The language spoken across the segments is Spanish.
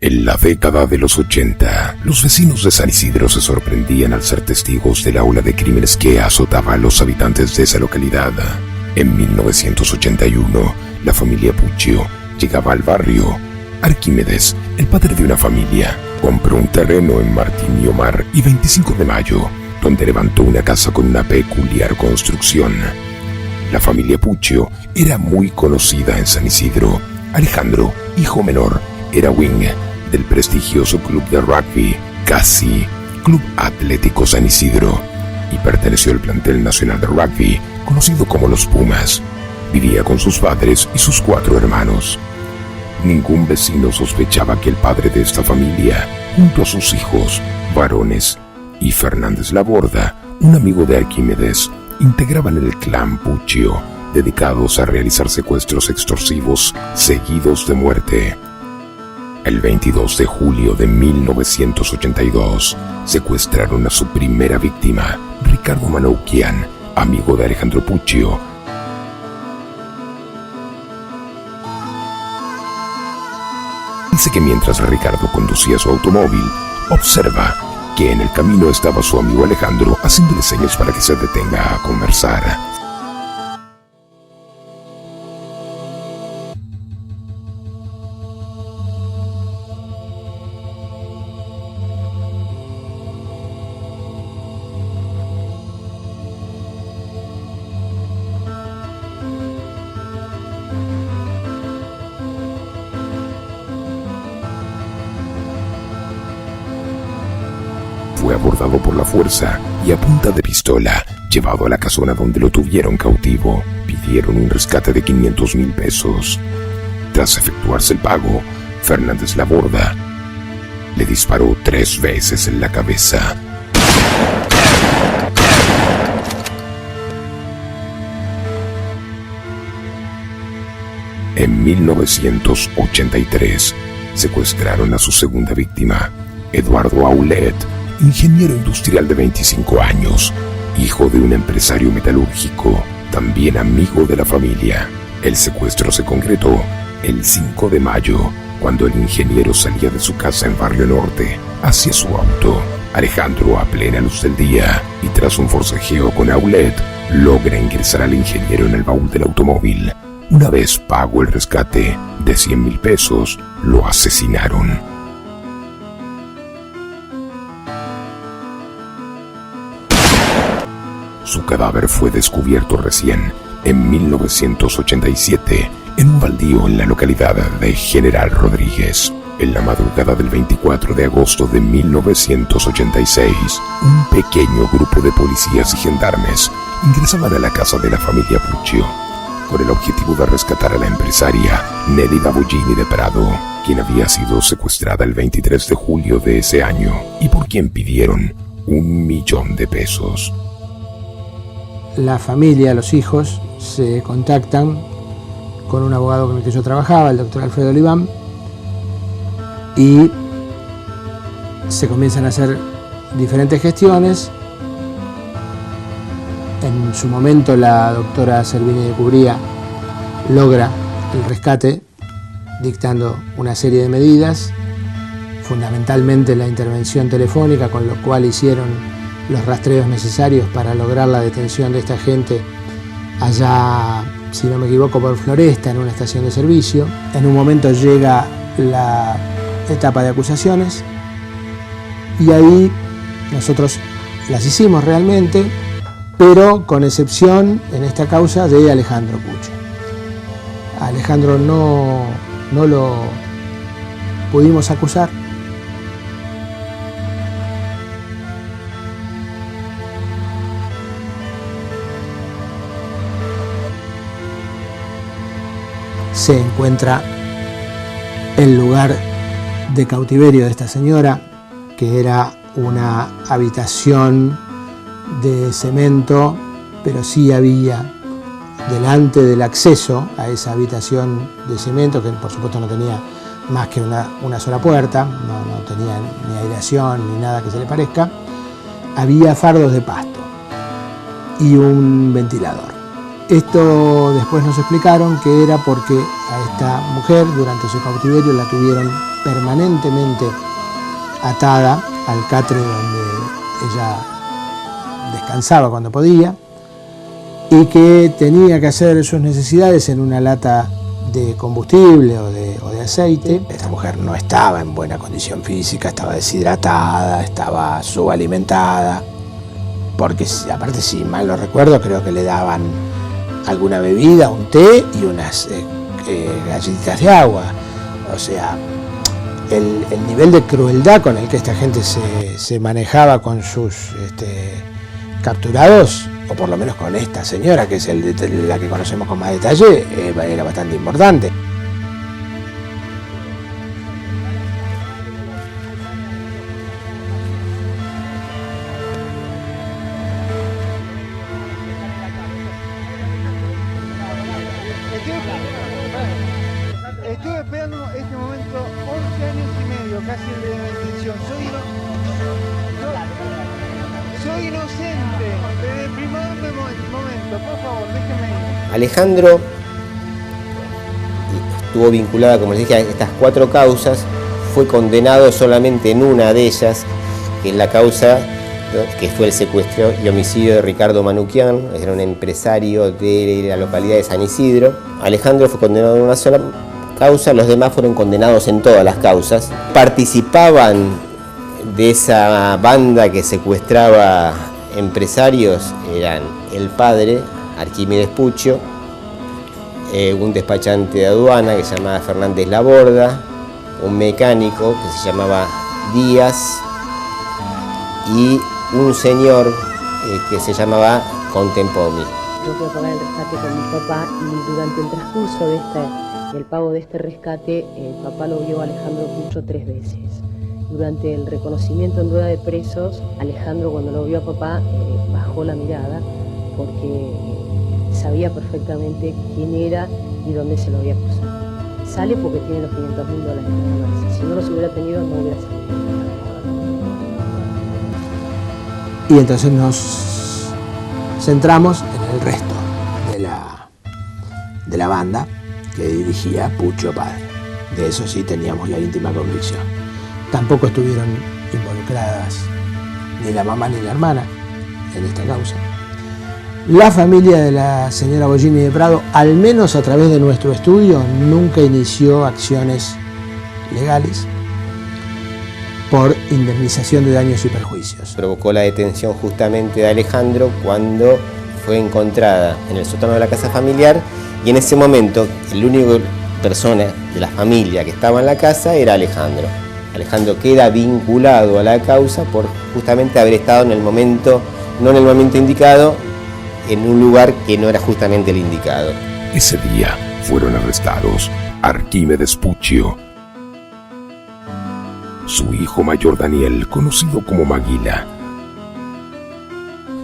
En la década de los 80, los vecinos de San Isidro se sorprendían al ser testigos de la ola de crímenes que azotaba a los habitantes de esa localidad. En 1981, la familia Puccio llegaba al barrio. Arquímedes, el padre de una familia, compró un terreno en Martín y Omar y 25 de Mayo, donde levantó una casa con una peculiar construcción. La familia Puccio era muy conocida en San Isidro. Alejandro, hijo menor, era wing del prestigioso club de rugby, CASI, Club Atlético San Isidro, y perteneció al plantel nacional de rugby, conocido como los Pumas. Vivía con sus padres y sus 4 hermanos. Ningún vecino sospechaba que el padre de esta familia, junto a sus hijos, varones, y Fernández Laborda, un amigo de Arquímedes, integraban el clan Puccio, dedicados a realizar secuestros extorsivos seguidos de muerte. El 22 de julio de 1982, secuestraron a su primera víctima, Ricardo Manoukian, amigo de Alejandro Puccio. Dice que mientras Ricardo conducía su automóvil, observa que en el camino estaba su amigo Alejandro haciéndole señas para que se detenga a conversar. Fue abordado por la fuerza y a punta de pistola llevado a la casona donde lo tuvieron cautivo. Pidieron un rescate de 500,000 pesos. Tras efectuarse el pago, Fernández Laborda le disparó 3 veces en la cabeza. En 1983, secuestraron a su segunda víctima, Eduardo Aulet, ingeniero industrial de 25 años, hijo de un empresario metalúrgico, también amigo de la familia. El secuestro se concretó el 5 de mayo, cuando el ingeniero salía de su casa en Barrio Norte hacia su auto. Alejandro, a plena luz del día y tras un forcejeo con Aulet, logra ingresar al ingeniero en el baúl del automóvil. Una vez pago el rescate de 100,000 pesos, lo asesinaron. Su cadáver fue descubierto recién en 1987 en un baldío en la localidad de General Rodríguez. En la madrugada del 24 de agosto de 1986, un pequeño grupo de policías y gendarmes ingresaban a la casa de la familia Puccio con el objetivo de rescatar a la empresaria Nélida Bollini de Prado, quien había sido secuestrada el 23 de julio de ese año y por quien pidieron 1.000.000 de pesos. La familia, los hijos, se contactan con un abogado con el que yo trabajaba, el doctor Alfredo Oliván, y se comienzan a hacer diferentes gestiones. En su momento la doctora Servini de Cubría logra el rescate dictando una serie de medidas, fundamentalmente la intervención telefónica, con lo cual hicieron los rastreos necesarios para lograr la detención de esta gente allá, si no me equivoco, por Floresta, en una estación de servicio. En un momento llega la etapa de acusaciones y ahí nosotros las hicimos realmente, pero con excepción en esta causa de Alejandro Puccio. A Alejandro no lo pudimos acusar. Se encuentra el lugar de cautiverio de esta señora, que era una habitación de cemento, pero sí había delante del acceso a esa habitación de cemento, que por supuesto no tenía más que una sola puerta, no tenía ni aireación ni nada que se le parezca, había fardos de pasto y un ventilador. Esto después nos explicaron que era porque a esta mujer. Durante su cautiverio la tuvieron permanentemente atada al catre donde ella descansaba cuando podía, y que tenía que hacer sus necesidades en una lata de combustible o de aceite. Esta mujer no estaba en buena condición física, estaba deshidratada, estaba subalimentada, porque aparte, si mal no recuerdo, creo que le daban alguna bebida, un té y unas galletitas de agua. O sea, el nivel de crueldad con el que esta gente se manejaba con sus capturados, o por lo menos con esta señora, que es la que conocemos con más detalle, era bastante importante. Estoy esperando este momento 11 años y medio, casi el de la detención. Soy inocente desde el primer momento. Por favor, déjenme ir. Alejandro estuvo vinculada, como les dije, a estas 4 causas. Fue condenado solamente en una de ellas, que es la causa que fue el secuestro y homicidio de Ricardo Manuquian. Era un empresario de la localidad de San Isidro. Alejandro fue condenado en una sola causa, los demás fueron condenados en todas las causas. Participaban de esa banda que secuestraba empresarios, eran el padre, Arquímedes Puccio, un despachante de aduana que se llamaba Fernández Laborda, un mecánico que se llamaba Díaz y un señor que se llamaba Contempomi. Yo fui a pagar el rescate con mi papá y durante el transcurso del pago de este rescate, el papá lo vio a Alejandro Puccio 3 veces. Durante el reconocimiento en rueda de presos, Alejandro, cuando lo vio a papá, bajó la mirada porque sabía perfectamente quién era y dónde se lo había cruzado. Sale porque tiene los $500.000 nada más. Si no los hubiera tenido, no hubiera salido. Y entonces nos centramos en el resto de la banda que dirigía Puccio padre. De eso sí teníamos la íntima convicción. Tampoco estuvieron involucradas ni la mamá ni la hermana en esta causa. La familia de la señora Bollini de Prado, al menos a través de nuestro estudio, nunca inició acciones legales por indemnización de daños y perjuicios. Provocó la detención justamente de Alejandro cuando fue encontrada en el sótano de la casa familiar, y en ese momento el único persona de la familia que estaba en la casa era Alejandro. Alejandro queda vinculado a la causa por justamente haber estado en el momento, no en el momento indicado, en un lugar que no era justamente el indicado. Ese día fueron arrestados Arquímedes Puccio, su hijo mayor Daniel, conocido como Maguila,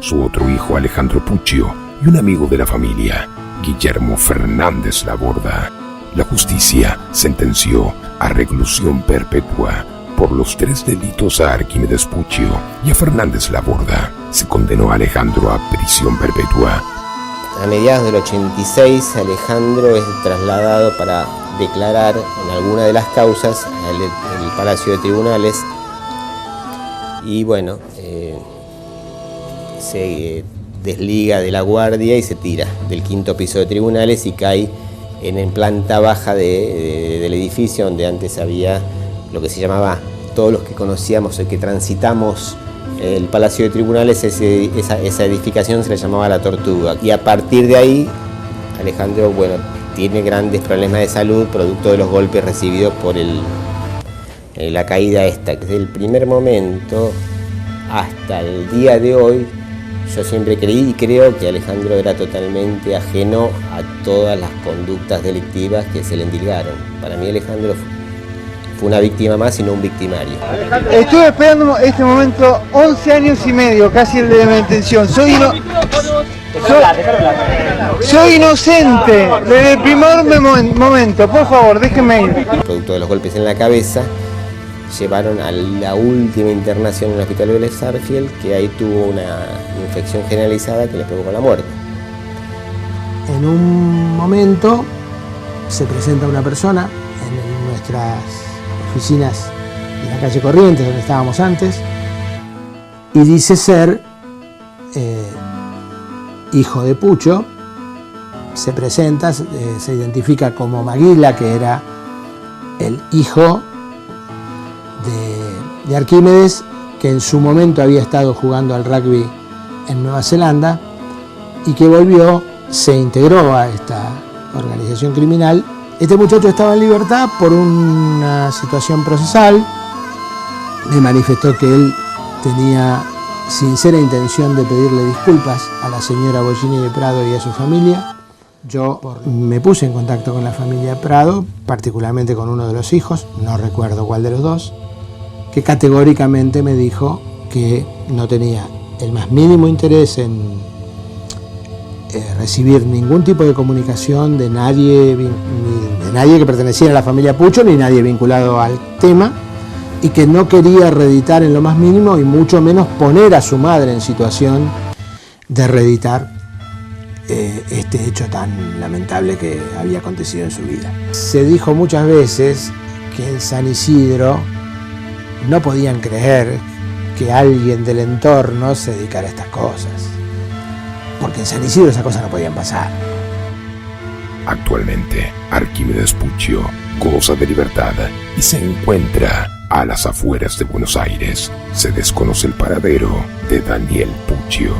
su otro hijo Alejandro Puccio y un amigo de la familia, Guillermo Fernández Laborda. La justicia sentenció a reclusión perpetua por los 3 delitos a Arquímedes Puccio y a Fernández Laborda. Se condenó a Alejandro a prisión perpetua. A mediados del 86, Alejandro es trasladado para declarar en alguna de las causas en el Palacio de Tribunales y bueno, se desliga de la guardia y se tira del 5º piso de Tribunales y cae en planta baja del edificio, donde antes había lo que se llamaba, todos los que conocíamos, el que transitamos el Palacio de Tribunales, esa edificación se le llamaba La Tortuga. Y a partir de ahí, Alejandro, bueno, tiene grandes problemas de salud, producto de los golpes recibidos por la caída esta, que desde el primer momento hasta el día de hoy, yo siempre creí y creo que Alejandro era totalmente ajeno a todas las conductas delictivas que se le endilgaron. Para mí Alejandro fue una víctima más y no un victimario. Estuve esperando este momento 11 años y medio, casi el de la detención. Soy inocente desde el primer momento. Por favor, déjenme ir. Producto de los golpes en la cabeza, llevaron a la última internación en el hospital de Sarfield, que ahí tuvo una infección generalizada que le provocó la muerte. En un momento se presenta una persona en nuestras oficinas de la calle Corrientes, donde estábamos antes, y dice ser hijo de Pucho. Se presenta, se identifica como Maguila, que era el hijo de Arquímedes, que en su momento había estado jugando al rugby en Nueva Zelanda y que volvió, se integró a esta organización criminal. Este muchacho estaba en libertad por una situación procesal. Me manifestó que él tenía sincera intención de pedirle disculpas a la señora Bollini de Prado y a su familia. Yo me puse en contacto con la familia Prado, particularmente con uno de los hijos, no recuerdo cuál de los dos, que categóricamente me dijo que no tenía el más mínimo interés en recibir ningún tipo de comunicación de nadie, ni de nadie que perteneciera a la familia Pucho, ni nadie vinculado al tema, y que no quería reeditar en lo más mínimo y mucho menos poner a su madre en situación de reeditar este hecho tan lamentable que había acontecido en su vida. Se dijo muchas veces que en San Isidro no podían creer que alguien del entorno se dedicara a estas cosas, porque en San Isidro esas cosas no podían pasar. Actualmente, Arquímedes Puccio goza de libertad y se encuentra a las afueras de Buenos Aires. Se desconoce el paradero de Daniel Puccio.